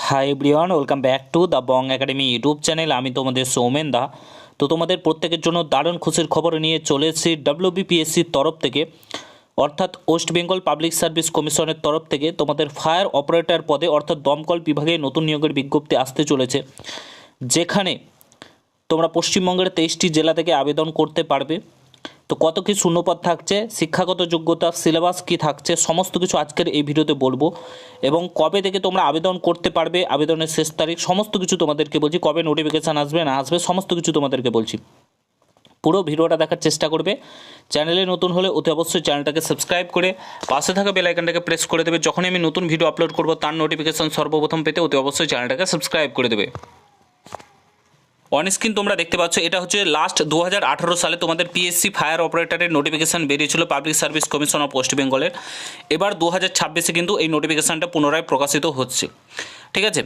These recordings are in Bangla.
Hi everyone, welcome back to the Bong academy YouTube channel. আমি তোমাদের সৌমেন দা। তো তোমাদের প্রত্যেকের জন্য দারুণ খুশির খবর নিয়ে চলে এসেছি ডব্লিউবিপিএসসির তরফ থেকে, অর্থাৎ ওয়েস্ট বেঙ্গল পাবলিক সার্ভিস কমিশনের তরফ থেকে তোমাদের ফায়ার অপারেটর পদে অর্থাৎ দমকল বিভাগে নতুন নিয়োগের বিজ্ঞপ্তি আসতে চলেছে, যেখানে তোমরা পশ্চিমবঙ্গের 23টি জেলা থেকে আবেদন করতে পারবে। তো কত কি শূন্যপদ থাকছে, শিক্ষাগত যোগ্যতা, সিলেবাস কি থাকছে, সমস্ত কিছু আজকের এই ভিডিওতে বলবো। এবং কবে থেকে তোমরা আবেদন করতে পারবে, আবেদনের শেষ তারিখ, সমস্ত কিছু তোমাদেরকে বলছি। কবে নোটিফিকেশান আসবে না আসবে সমস্ত কিছু তোমাদেরকে বলছি। পুরো ভিডিওটা দেখার চেষ্টা করবে। চ্যানেলে নতুন হলে অতি অবশ্যই চ্যানেলটাকে সাবস্ক্রাইব করে পাশে থাকা বেল আইকনটাকে প্রেস করে দেবে। যখনই আমি নতুন ভিডিও আপলোড করব তার নোটিফিকেশান সর্বপ্রথম পেতে অতি অবশ্যই চ্যানেলটাকে সাবস্ক্রাইব করে দেবে। অন স্ক্রিন তোমরা দেখতে পাচ্ছ, এটা হচ্ছে লাস্ট 2018 সালে তোমাদের পিএসসি ফায়ার অপারেটরের নোটিফিকেশান বেরিয়েছিল public service commission of West বেঙ্গলের। এবার 2026-এ কিন্তু এই নোটিফিকেশানটা পুনরায় প্রকাশিত হচ্ছে, ঠিক আছে।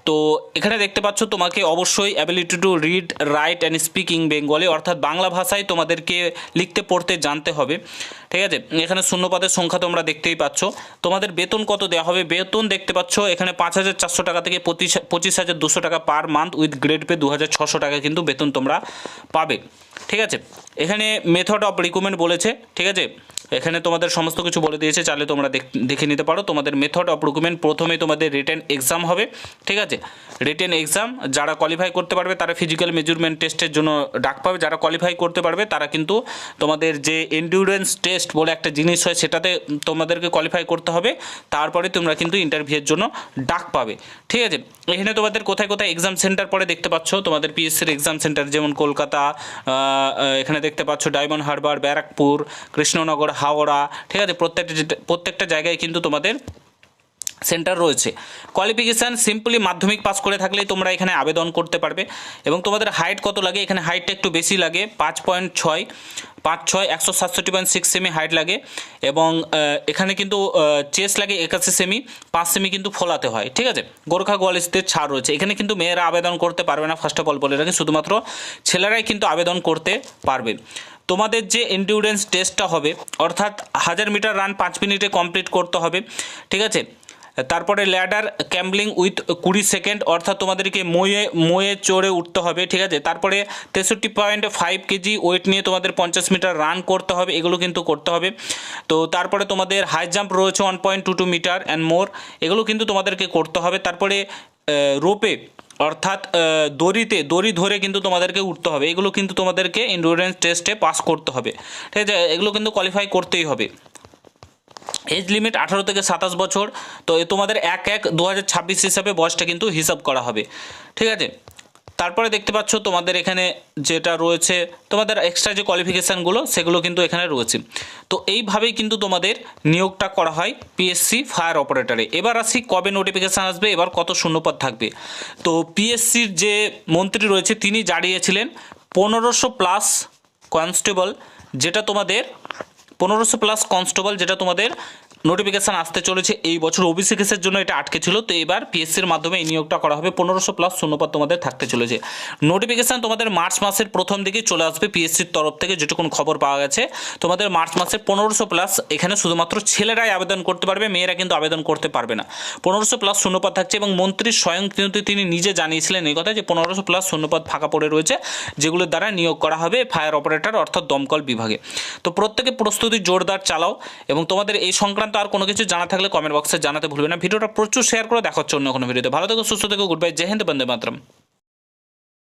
তো এখানে দেখতে পাচ্ছ তোমাকে অবশ্যই ability to read, right and speaking Bengali, অর্থাৎ বাংলা ভাষায় তোমাদেরকে লিখতে পড়তে জানতে হবে, ঠিক আছে। এখানে শূন্যপদের সংখ্যা তোমরা দেখতেই পাচ্ছ। তোমাদের বেতন কত দেওয়া হবে, বেতন দেখতে পাচ্ছ এখানে 5,400 টাকা থেকে 25,200 টাকা per month with grade pay 2,600 টাকা কিন্তু বেতন তোমরা পাবে, ঠিক আছে। এখানে মেথড অফ রিক্রুটমেন্ট বলেছে, ঠিক আছে। এখানে তোমাদের সমস্ত কিছু বলে দিয়েছে, চাইলে তোমরা দেখে নিতে পারো। তোমাদের মেথড অফ রিক্রুটমেন্ট প্রথমে তোমাদের রিটেন এক্সাম হবে, ঠিক আছে। রিটেন এক্সাম যারা কোয়ালিফাই করতে পারবে তারা ফিজিক্যাল মেজারমেন্ট টেস্টের জন্য ডাক পাবে। যারা কোয়ালিফাই করতে পারবে তারা কিন্তু তোমাদের যে এন্ডিউরেন্স টেস্ট বলে একটা জিনিস হয় সেটাতে তোমাদেরকে কোয়ালিফাই করতে হবে, তারপরে তোমরা কিন্তু ইন্টারভিউয়ের জন্য ডাক পাবে, ঠিক আছে। এখানে তোমাদের কোথায় কোথায় এক্সাম সেন্টার পরে দেখতে পাচ্ছ, তোমাদের পিএসসির এক্সাম সেন্টার যেমন কলকাতা, এখানে দেখতে পাচ্ছ ডায়মন্ড হারবার, ব্যারাকপুর, কৃষ্ণনগর, হাওড়া, ঠিক আছে। প্রত্যেকটা জায়গায় কিন্তু তোমাদের সেন্টার রয়েছে। কোয়ালিফিকেশান সিম্পলি মাধ্যমিক পাস করে থাকলেই তোমরা এখানে আবেদন করতে পারবে। এবং তোমাদের হাইট কত লাগে, এখানে হাইটটা একটু বেশি লাগে, 5.6 167.6 সেমি হাইট লাগে। এবং এখানে কিন্তু চেস্ট লাগে 81 সেমি, 5 সেমি কিন্তু ফোলাতে হয়, ঠিক আছে। গোর্খা গোয়ালিস্টদের ছাড় রয়েছে। এখানে কিন্তু মেয়েরা আবেদন করতে পারবে না, ফার্স্ট অফ অল বলে রাখি, শুধুমাত্র ছেলেরাই কিন্তু আবেদন করতে পারবে। তোমাদের যে এন্ডিউরেন্স টেস্টটা হবে, অর্থাৎ 1000 মিটার রান 5 মিনিটে কমপ্লিট করতে হবে, ঠিক আছে। তারপরে ল্যাডার ক্যাম্বলিং উইথ 20 সেকেন্ড, অর্থাৎ তোমাদেরকে মোয়ে চড়ে উঠতে হবে, ঠিক আছে। তারপরে 63.5 কেজি ওয়েট নিয়ে তোমাদের 50 মিটার রান করতে হবে, এগুলো কিন্তু করতে হবে। তো তারপরে তোমাদের হাই জাম্প রয়েছে 1.22 মিটার অ্যান্ড মোর, এগুলো কিন্তু তোমাদেরকে করতে হবে। তারপরে রোপে অর্থাৎ দড়ি ধরে কিন্তু তোমাদেরকে উঠতে হবে, এগুলো কিন্তু তোমাদেরকে এন্ডুরেন্স টেস্টে পাস করতে হবে, ঠিক আছে। এগুলো কিন্তু কোয়ালিফাই করতেই হবে। এজ লিমিট 18 থেকে 27 বছর। তো তোমাদের 1/1/2026 হিসাবে বয়সটা কিন্তু হিসাব করা হবে, ঠিক আছে। তারপরে দেখতে পাচ্ছ তোমাদের এখানে যেটা রয়েছে তোমাদের এক্সট্রা যে কোয়ালিফিকেশানগুলো সেগুলো কিন্তু এখানে রয়েছে। তো এইভাবেই কিন্তু তোমাদের নিয়োগটা করা হয় পিএসসি ফায়ার অপারেটরে। এবার আসি কবে নোটিফিকেশান আসবে, এবার কত শূন্যপদ থাকবে। তো পিএসসির যে মন্ত্রী রয়েছে তিনি জানিয়েছিলেন 1500 প্লাস কনস্টেবল, যেটা তোমাদের 1500 প্লাস কনস্টেবল যেটা তোমাদের নোটিফিকেশান আসতে চলেছে এই বছর। ওবিসি কেসের জন্য এটা আটকে ছিল, তো এবার পিএসসির মাধ্যমে এই নিয়োগটা করা হবে। 1500 প্লাস শূন্যপদ তোমাদের থাকতে চলেছে। নোটিফিকেশান তোমাদের মার্চ মাসের প্রথম দিকে চলে আসবে পিএসসির তরফ থেকে, যেটুকুন খবর পাওয়া গেছে। তোমাদের মার্চ মাসের 1500 প্লাস, এখানে শুধুমাত্র ছেলেরাই আবেদন করতে পারবে, মেয়েরা কিন্তু আবেদন করতে পারবে না। 1500 প্লাস শূন্যপদ থাকছে এবং মন্ত্রী স্বয়ং কিন্তু তিনি নিজে জানিয়েছিলেন এই কথা যে 1500 প্লাস শূন্যপদ ফাঁকা পড়ে রয়েছে, যেগুলোর দ্বারা নিয়োগ করা হবে ফায়ার অপারেটর অর্থাৎ দমকল বিভাগে। তো প্রত্যেকে প্রস্তুতি জোরদার চালাও। এবং তোমাদের এই সংক্রান্ত আর কোনো কিছু জানা থাকলে কমেন্ট বক্সে জানাতে ভুলবে না। ভিডিওটা প্রচুর শেয়ার করে দেখা হচ্ছে অন্য কোনো ভিডিওতে। ভালো থেকো, সুস্থ থেকো, গুড বাই, জয় হিন্দ, বন্দে মাতরম।